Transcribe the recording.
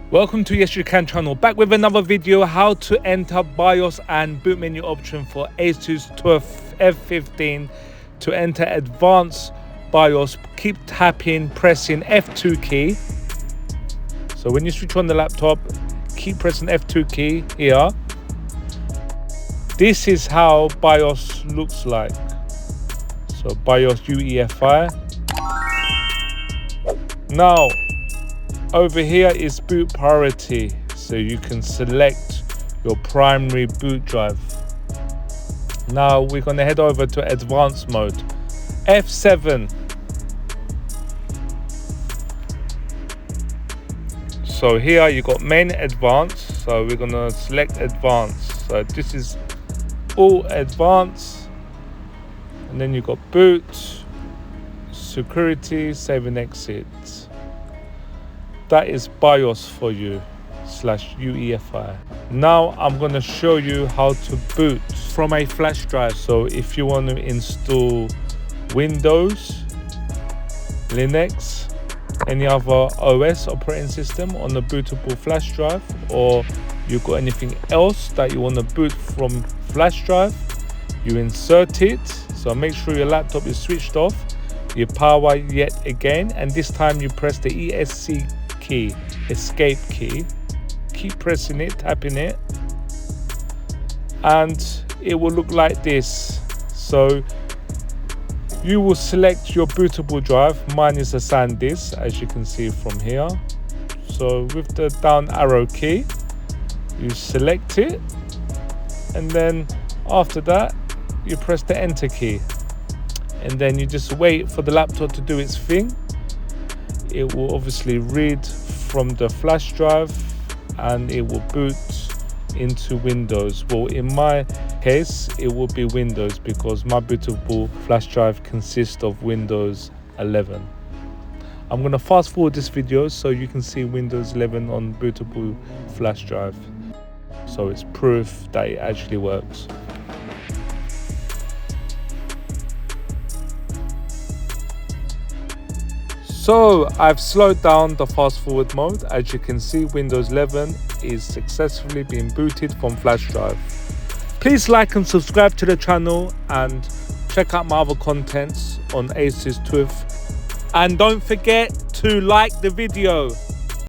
Welcome to Yes You Can channel, back with another video how to enter BIOS and boot menu option for ASUS TUF F15. To enter advanced BIOS, keep tapping, pressing F2 key. So when you switch on the laptop, keep pressing F2 key here. This is how BIOS looks like. So BIOS UEFI. Now over here is boot priority, so you can select your primary boot drive. Now we're going to head over to advanced mode, F7. So here you got main, advanced, so we're going to select advanced. So this is all advanced, and then you got boot, security, save and exit. That is BIOS for you /UEFI. Now I'm going to show you how to boot from a flash drive. So if you want to install Windows, Linux, any other OS operating system on the bootable flash drive, or you've got anything else that you want to boot from flash drive, you insert it. So make sure your laptop is switched off. You power yet again, and this time you press the ESC key, escape key. Keep pressing it, tapping it, and it will look like this. So you will select your bootable drive. Mine is a SanDisk, as you can see from here. So with the down arrow key, you select it, and then after that you press the enter key, and then you just wait for the laptop to do its thing. It will obviously read from the flash drive and it will boot into Windows. Well, in my case it will be Windows because my bootable flash drive consists of Windows 11. I'm going to fast forward this video so you can see Windows 11 on bootable flash drive, so it's proof that it actually works. So I've slowed down the fast forward mode. As you can see, Windows 11 is successfully being booted from flash drive. Please like and subscribe to the channel and check out my other contents on ASUS TUF. And don't forget to like the video.